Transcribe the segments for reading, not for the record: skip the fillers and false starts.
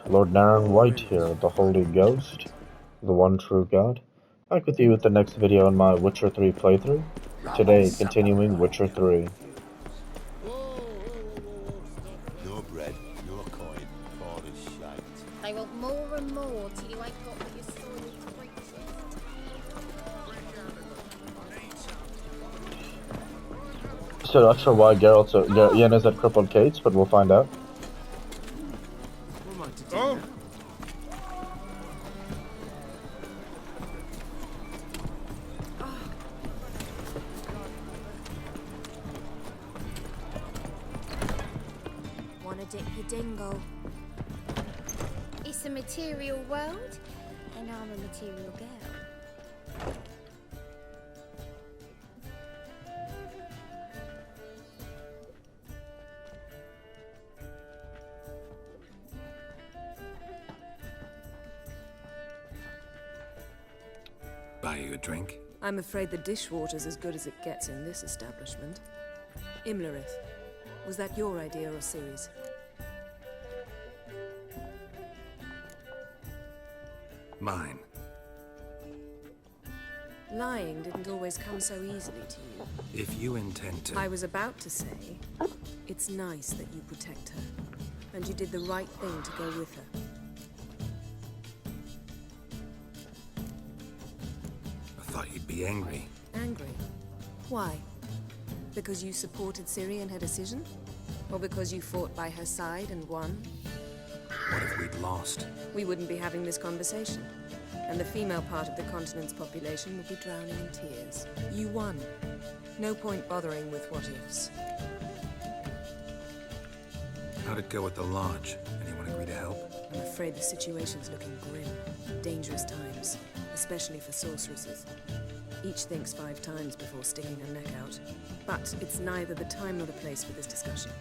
Lord Naren White here, the Holy Ghost, the one true God. Back with you with the next video in my Witcher 3 playthrough. Today, continuing Witcher 3. No bread, no coin, for this shite. I want more and more till you ain't got what your soiled creatures. So not sure why Yen is at Crippled Kate's, but we'll find out. Oh! Wanna dip your dingle? It's a material world, and I'm a material girl. Buy you a drink? I'm afraid the dishwater's as good as it gets in this establishment. Imlerith, was that your idea or Ciri's? Mine. Lying didn't always come so easily to you. If you intend to... I was about to say, it's nice that you protect her. And you did the right thing to go with her. I thought you'd be angry. Angry? Why? Because you supported Ciri in her decision? Or because you fought by her side and won? What if we'd lost? We wouldn't be having this conversation. And the female part of the continent's population would be drowning in tears. You won. No point bothering with what-ifs. How'd it go at the lodge? Anyone agree to help? I'm afraid the situation's looking grim. Dangerous times, especially for sorceresses. Each thinks 5 times before sticking her neck out. But it's neither the time nor the place for this discussion.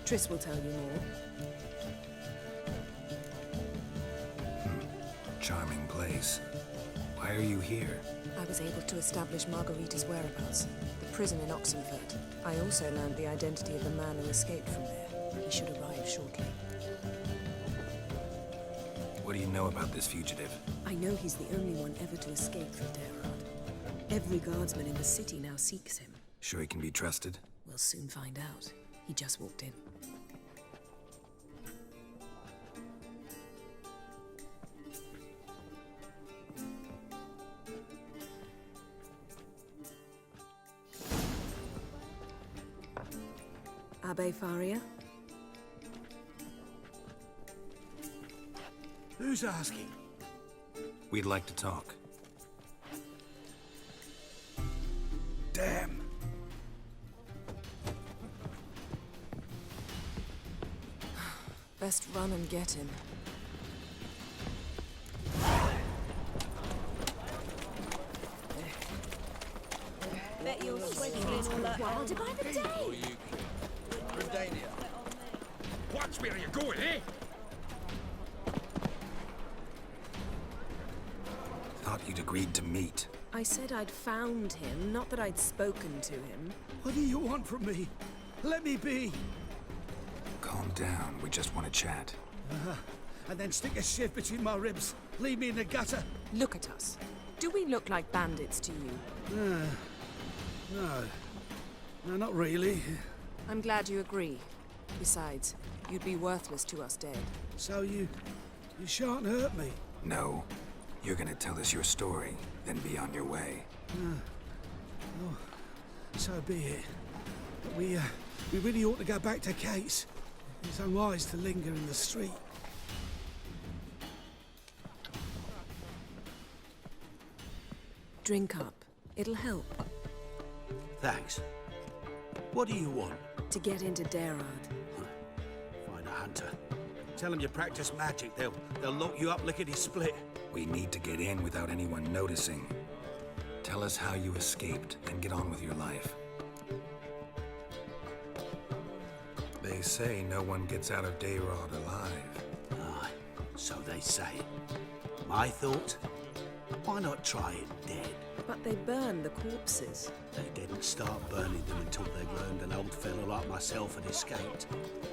Triss will tell you more. Charming place. Why are you here? I was able to establish Margarita's whereabouts, the prison in Oxenfurt. I also learned the identity of the man who escaped from there. He should arrive shortly. What do you know about this fugitive? I know he's the only one ever to escape from Derard. Every guardsman in the city now seeks him. Sure he can be trusted? We'll soon find out. He just walked in. Abbe Faria? Who's asking? We'd like to talk. Damn. Best run and get him. Bet you're sweating all that wilder by the day. Redania. Watch where you're going, eh? Thought you'd agreed to meet. I said I'd found him, not that I'd spoken to him. What do you want from me? Let me be. Calm down, we just want to chat. And then stick a shiv between my ribs. Leave me in the gutter. Look at us. Do we look like bandits to you? No. No, not really. I'm glad you agree. Besides, you'd be worthless to us dead. So you shan't hurt me. No. You're gonna tell us your story, then be on your way. Oh, so be it. But we really ought to go back to Kate's. It's unwise to linger in the street. Drink up. It'll help. Thanks. What do you want? To get into Derard. Find a hunter. Tell them you practice magic. They'll lock you up lickety-split. We need to get in without anyone noticing. Tell us how you escaped and get on with your life. They say no one gets out of Derard alive. Aye, so they say. My thought? Why not try it dead? But they burn the corpses. They didn't start burning them until they learned an old fellow like myself had escaped.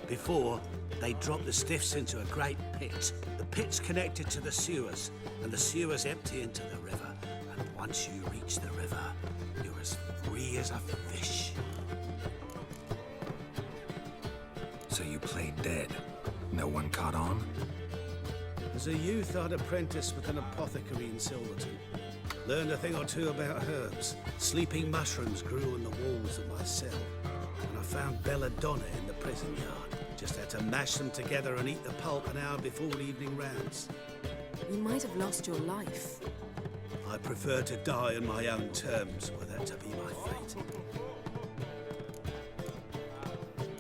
Before, they dropped the stiffs into a great pit. The pit's connected to the sewers, and the sewers empty into the river. And once you reach the river, you're as free as a fish. So you played dead. No one caught on? As a youth, I'd apprenticed with an apothecary in Silverton. Learned a thing or two about herbs. Sleeping mushrooms grew on the walls of my cell. And I found belladonna in the prison yard. Just had to mash them together and eat the pulp an hour before evening rounds. You might have lost your life. I prefer to die on my own terms, were that to be my fate.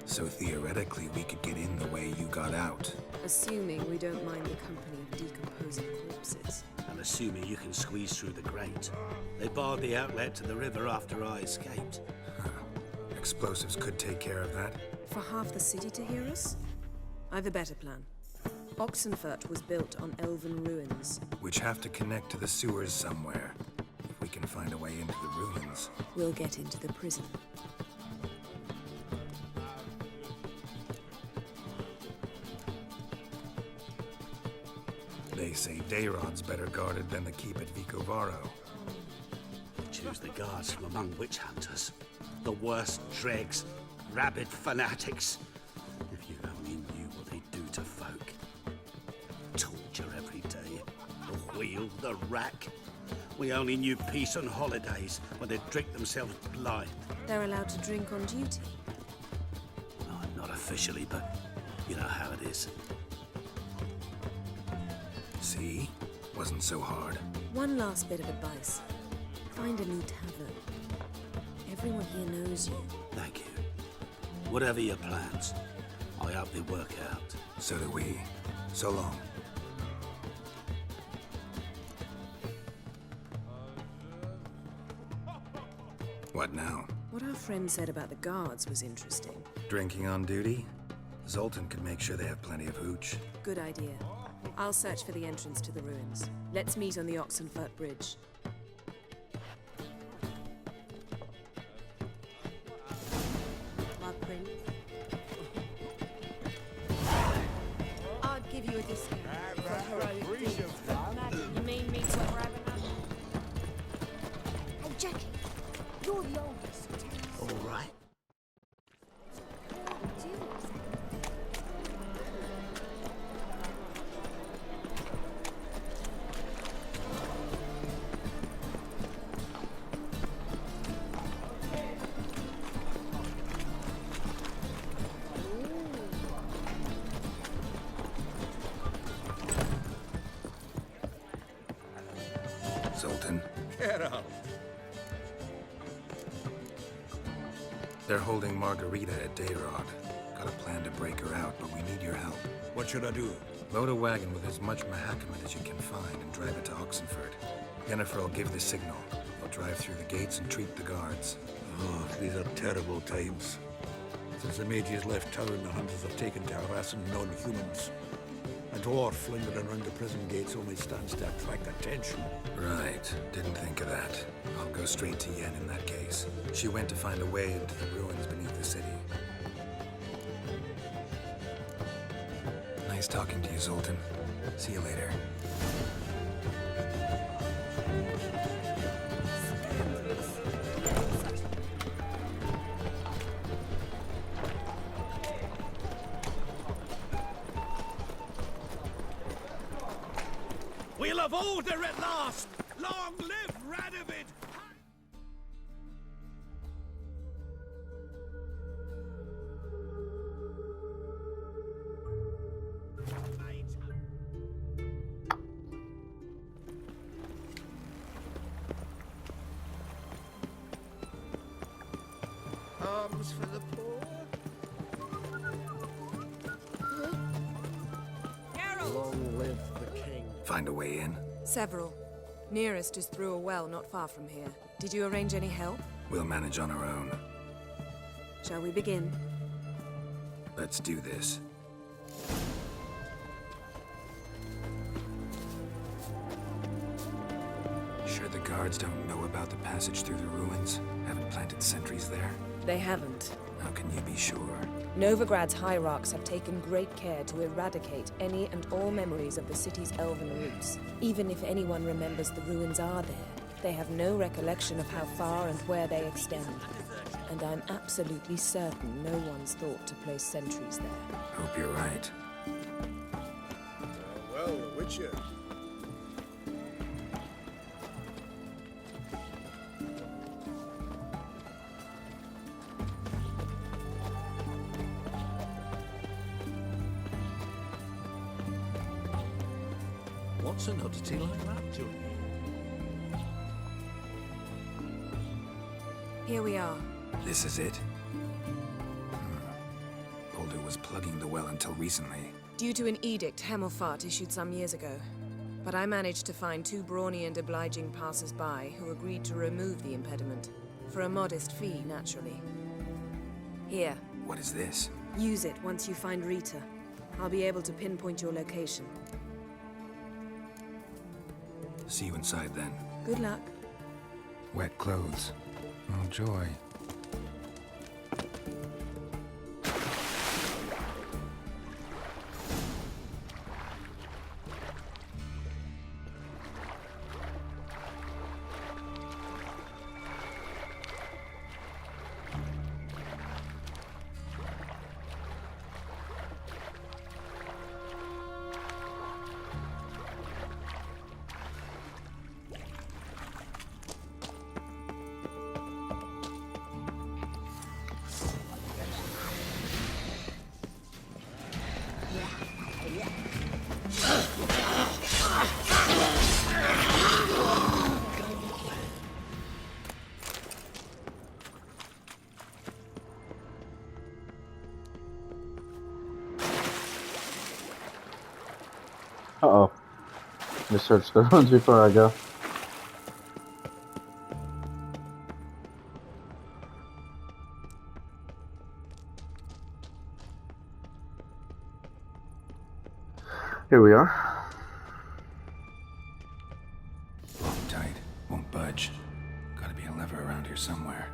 So theoretically, we could get in the way you got out. Assuming we don't mind the company of decomposing corpses. And assuming you can squeeze through the grate. They barred the outlet to the river after I escaped. Explosives could take care of that. For half the city to hear us? I've a better plan. Oxenfurt was built on elven ruins. Which have to connect to the sewers somewhere. If we can find a way into the ruins. We'll get into the prison. They say Dayrod's better guarded than the keep at Vicovaro. Choose the guards from among witch hunters. The worst dregs, rabid fanatics. If you only knew what they do to folk. Torture every day. The wheel, the rack. We only knew peace on holidays when they'd drink themselves blind. They're allowed to drink on duty. Oh, not officially, but you know how it is. See? Wasn't so hard. One last bit of advice. Find a new tavern. Everyone here knows you. Thank you. Whatever your plans, I hope they work out. So do we. So long. What now? What our friend said about the guards was interesting. Drinking on duty? Zoltan could make sure they have plenty of hooch. Good idea. I'll search for the entrance to the ruins. Let's meet on the Oxenfurt Bridge. My prince. I'd give you a discount for heroic deeds. You mean me to grab another? Hey, Jackie, you're the oldest. All right. Zoltan. Geralt. They're holding Margarita at Dayrod. Got a plan to break her out, but we need your help. What should I do? Load a wagon with as much Mahakamat as you can find and drive it to Oxenfurt. Yennefer will give the signal. They'll drive through the gates and treat the guards. Oh, these are terrible times. Since the mages left town, the hunters have taken to harassing non-humans. A dwarf lingering around the prison gates only stands to attract attention. Right. Didn't think of that. I'll go straight to Yen in that case. She went to find a way into the ruins beneath the city. Nice talking to you, Zoltan. See you later. We'll have order at last! Long live Radovid! Arms for the poor. Long live the king. Find a way in? Several. Nearest is through a well not far from here. Did you arrange any help? We'll manage on our own. Shall we begin? Let's do this. Sure the guards don't know about the passage through the ruins? Haven't planted sentries there? They haven't. How can you be sure? Novigrad's hierarchs have taken great care to eradicate any and all memories of the city's elven roots. Even if anyone remembers the ruins are there, they have no recollection of how far and where they extend. And I'm absolutely certain no one's thought to place sentries there. Hope you're right. Well, the Witcher. What's an oddity like that, Johnny? Here we are. This is it? Boulder was plugging the well until recently. Due to an edict Hemmelfart issued some years ago. But I managed to find two brawny and obliging passers-by who agreed to remove the impediment. For a modest fee, naturally. Here, What is this? use it once you find Rita. I'll be able to pinpoint your location. See you inside then. Good luck. Wet clothes. Oh, joy. Uh-oh. Let me search the ruins before I go. Here we are. Lock tight. Won't budge. Gotta be a lever around here somewhere.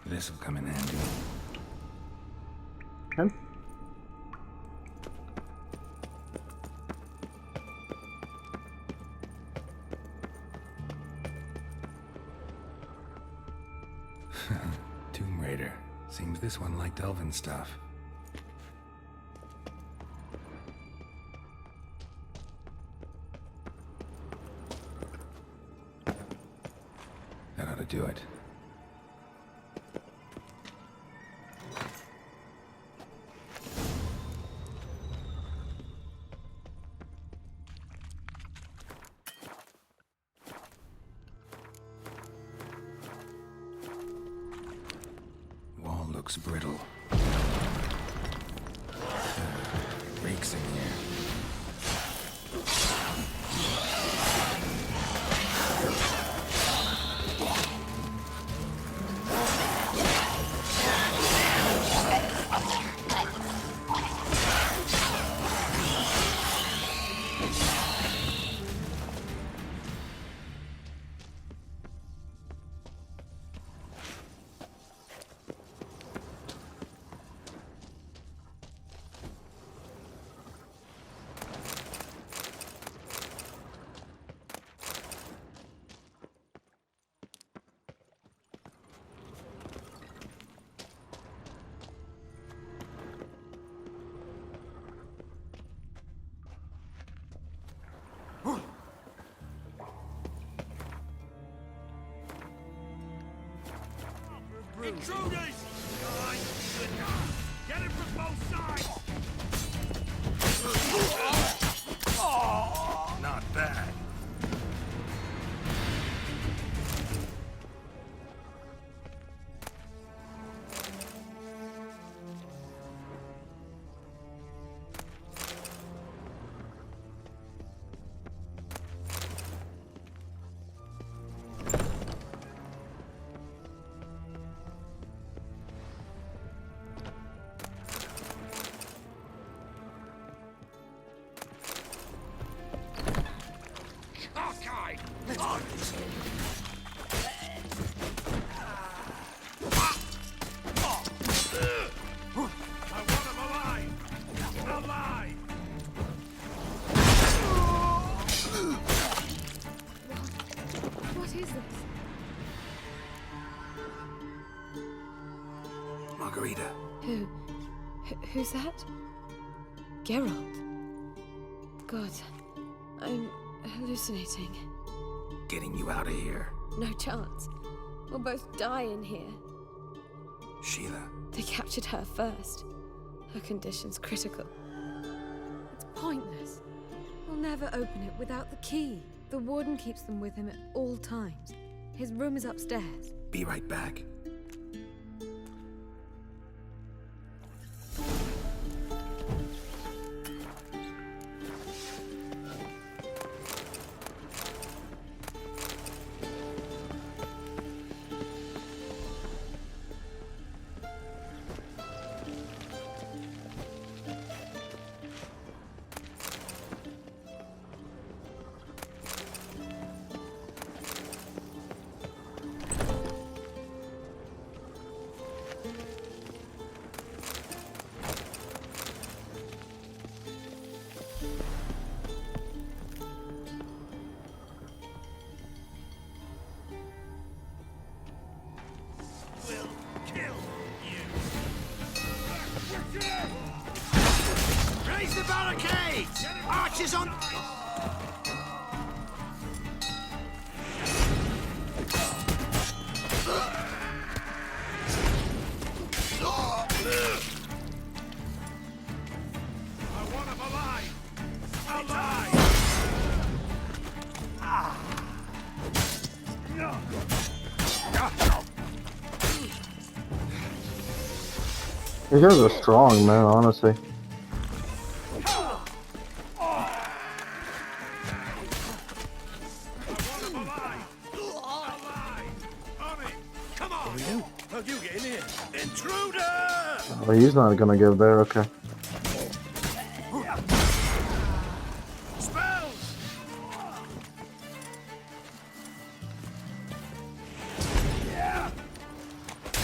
This'll come in handy. Okay. Tomb Raider. Seems this one liked elven stuff. That ought to do it. Wall looks brittle. Reeks in here. Intruders! Get it from both sides! Not bad. Cockeyed! Let's go. I want him alive! Alive! What is this? Margarita. Who's that? Geralt. God, I'm hallucinating. Getting you out of here. No chance. We'll both die in here. Sheila. They captured her first. Her condition's critical. It's pointless. We'll never open it without the key. The warden keeps them with him at all times. His room is upstairs. Be right back. Raise the barricades! Archers on... I want him alive! Alive! You guys are strong, man, honestly. How do you get in here? Intruder! Oh, he's not gonna give there, okay. Spells!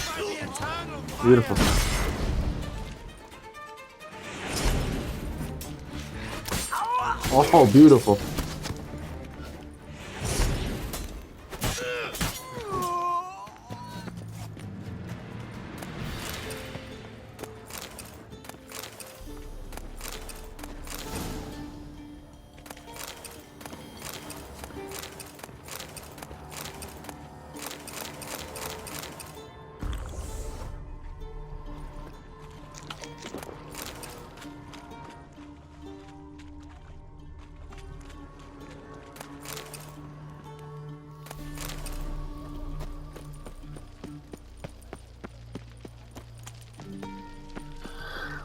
By the eternal fire! Beautiful. Oh, beautiful.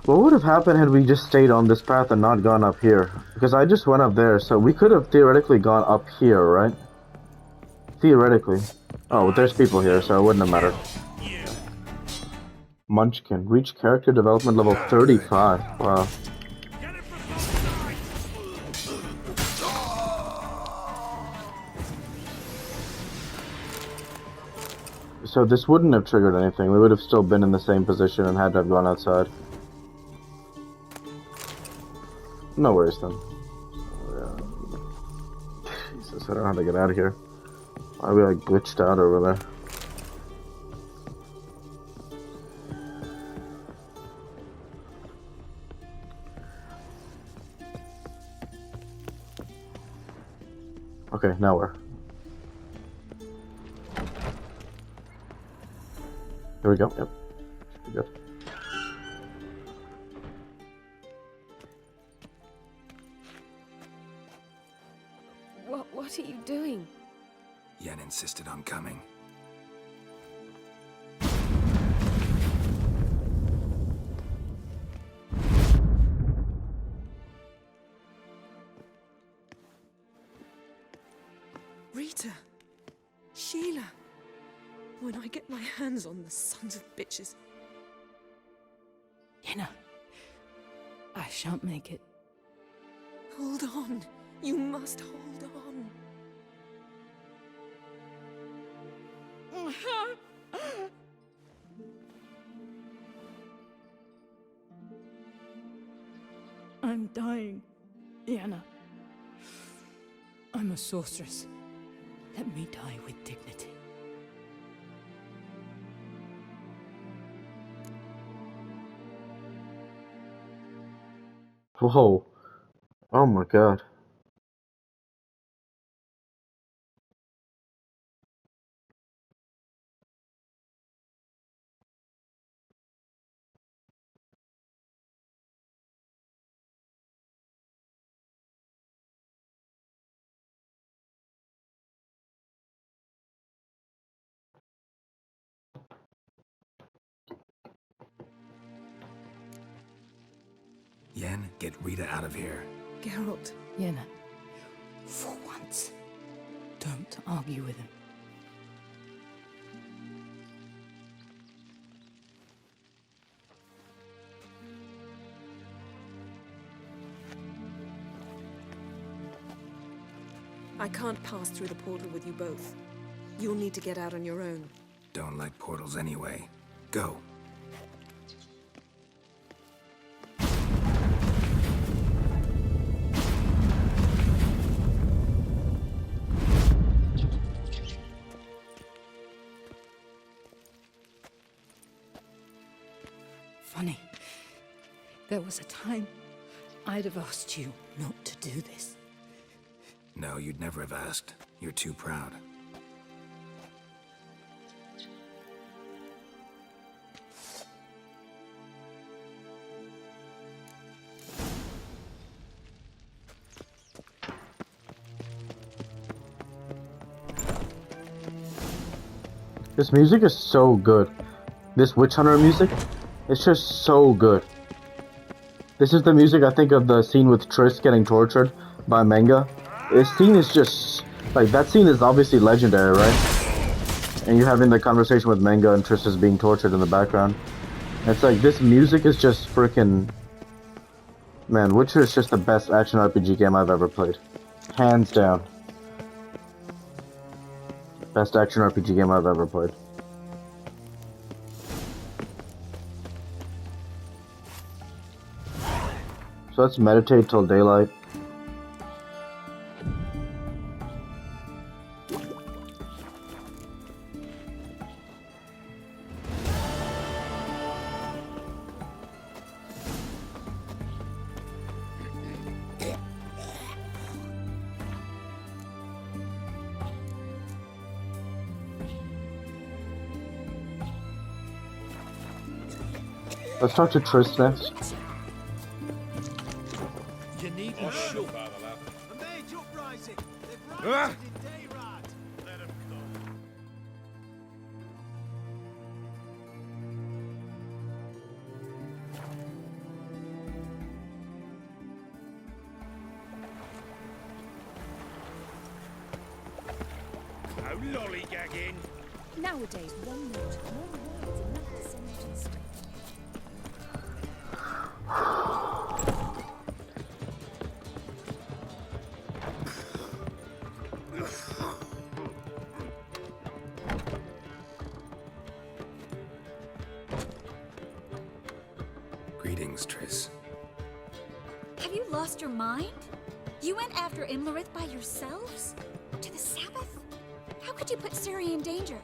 What would have happened had we just stayed on this path and not gone up here? Because I just went up there, so we could have theoretically gone up here, right? Theoretically. Oh, well, there's people here, so it wouldn't have mattered. Munchkin. Reach character development level 35. Wow. Get it from both sides! So this wouldn't have triggered anything. We would have still been in the same position and had to have gone outside. No worries then. Jesus, I don't know how to get out of here. Why are we like glitched out over there? Okay, now where? Here we go. Yep. Should be good. What are you doing? Yen insisted on coming. Rita! Sheila! When I get my hands on the sons of bitches. Yenna, I shan't make it. Hold on. You must hold on. I'm dying, Yenna. I'm a sorceress. Let me die with dignity. Whoa. Oh my god. Yen, get Rita out of here. Geralt. Yenna, for once, don't argue with him. I can't pass through the portal with you both. You'll need to get out on your own. Don't like portals anyway. Go. Funny. There was a time I'd have asked you not to do this. No, you'd never have asked. You're too proud. This music is so good. This Witch Hunter music, it's just so good. This is the music I think of the scene with Triss getting tortured by Manga. This scene is just, like, that scene is obviously legendary, right? And you're having the conversation with Manga and Triss is being tortured in the background. And it's like, this music is just freaking... Man, Witcher is just the best action RPG game I've ever played. Hands down. Best action RPG game I've ever played. So let's meditate till daylight. Let's talk to Triss next. You needn't shoot. A mage uprising. They've rioted in Dayrad. Let him come. No lollygagging. Nowadays, one note, more words, and not the sentence. Greetings, Triss. Have you lost your mind? You went after Imlerith by yourselves? To the Sabbath? How could you put Ciri in danger?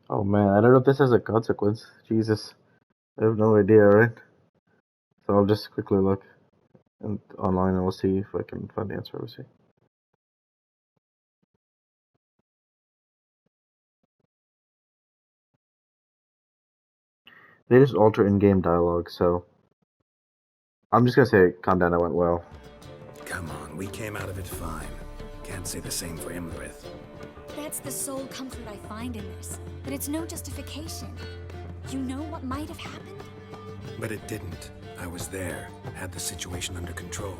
Oh man, I don't know if this has a consequence. Jesus. I have no idea, right? So I'll just quickly look online and we'll see if I can find the answer. We'll see. They just alter in-game dialogue, so I'm just gonna say, calm down, it went well. Come on, we came out of it fine. Can't say the same for Imlerith. That's the sole comfort I find in this. But it's no justification. You know what might have happened? But it didn't. I was there, had the situation under control.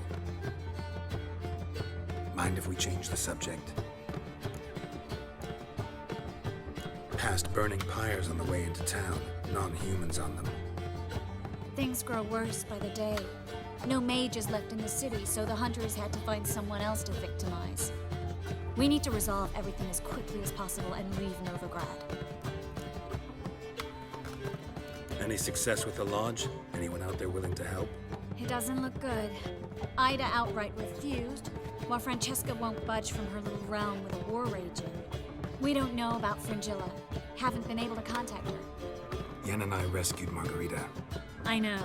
Mind if we change the subject? Past burning pyres on the way into town, non-humans on them. Things grow worse by the day. No mages left in the city, so the hunters had to find someone else to victimize. We need to resolve everything as quickly as possible and leave Novigrad. Any success with the lodge? Anyone out there willing to help? It doesn't look good. Ida outright refused, while Francesca won't budge from her little realm with a war raging. We don't know about Fringilla. Haven't been able to contact her. Yen and I rescued Margarita. I know.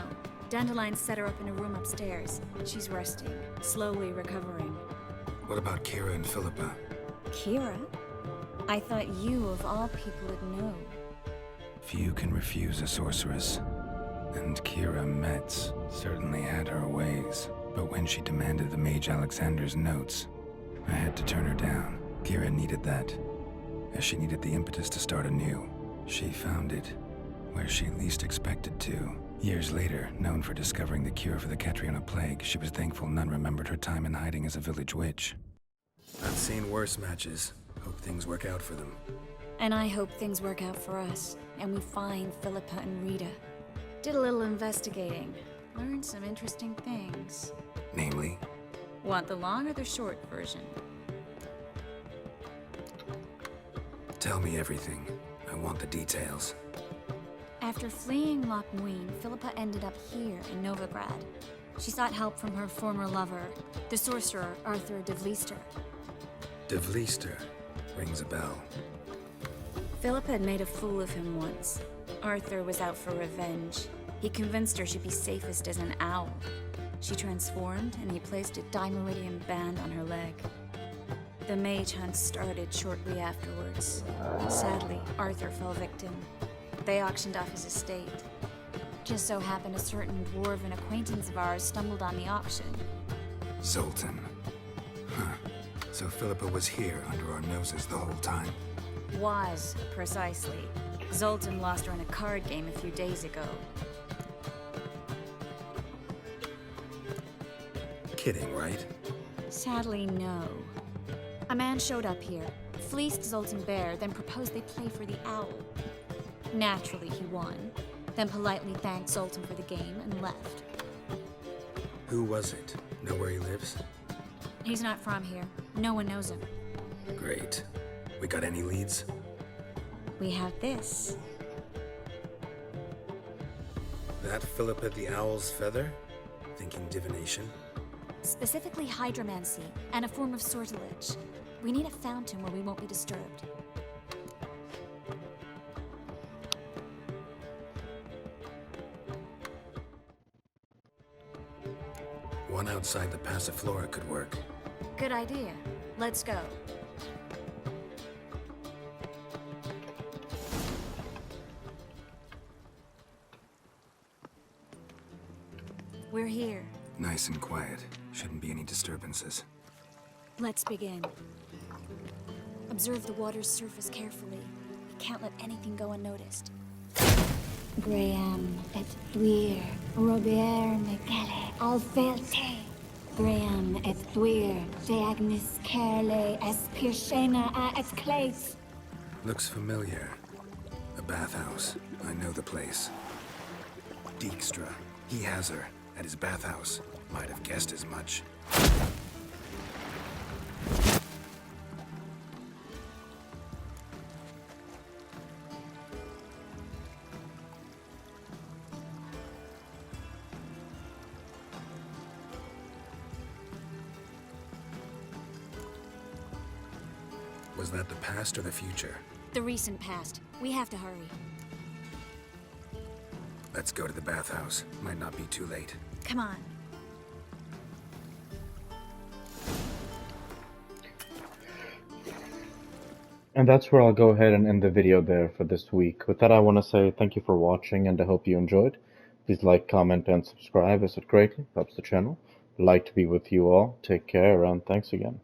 Dandelion set her up in a room upstairs. She's resting, slowly recovering. What about Kira and Philippa? Kira? I thought you, of all people, would know. Few can refuse a sorceress. And Kira Metz certainly had her ways. But when she demanded the Mage Alexander's notes, I had to turn her down. Kira needed that, as she needed the impetus to start anew. She found it where she least expected to. Years later, known for discovering the cure for the Catriona plague, she was thankful none remembered her time in hiding as a village witch. I've seen worse matches. Hope things work out for them. And I hope things work out for us, and we find Philippa and Rita. Did a little investigating. Learned some interesting things. Namely? Want the long or the short version? Tell me everything. I want the details. After fleeing Loch Muin, Philippa ended up here in Novigrad. She sought help from her former lover, the sorcerer Arthur de Vlister. De Vlister rings a bell. Philippa had made a fool of him once. Arthur was out for revenge. He convinced her she'd be safest as an owl. She transformed, and he placed a Dimeridian band on her leg. The mage hunt started shortly afterwards. Sadly, Arthur fell victim. They auctioned off his estate. Just so happened a certain dwarven acquaintance of ours stumbled on the auction. Zoltan. Huh. So Philippa was here under our noses the whole time? Was, precisely. Zoltan lost her in a card game a few days ago. Kidding, right? Sadly, no. A man showed up here, fleeced Zoltan bare, then proposed they play for the owl. Naturally, he won, then politely thanked Zoltan for the game and left. Who was it? Know where he lives? He's not from here. No one knows him. Great. We got any leads? We have this. That Philippa the Owl's feather? Thinking divination? Specifically hydromancy, and a form of sortilege. We need a fountain where we won't be disturbed. One outside the Passiflora could work. Good idea. Let's go. We're here. Nice and quiet. Shouldn't be any disturbances. Let's begin. Observe the water's surface carefully. Can't let anything go unnoticed. Graham et Thuir, Robert Mecale, Alfelte. Graham et Thuir, Deagnis Kerle, Espirshena a Esclase. Looks familiar. A bathhouse. I know the place. Dijkstra. He has her. At his bathhouse. Might have guessed as much. Was that the past or the future? The recent past. We have to hurry. Let's go to the bathhouse. Might not be too late. Come on. And that's where I'll go ahead and end the video there for this week. With that, I want to say thank you for watching, and I hope you enjoyed. Please like, comment, and subscribe, as it greatly helps the channel. I'd like to be with you all. Take care, and thanks again.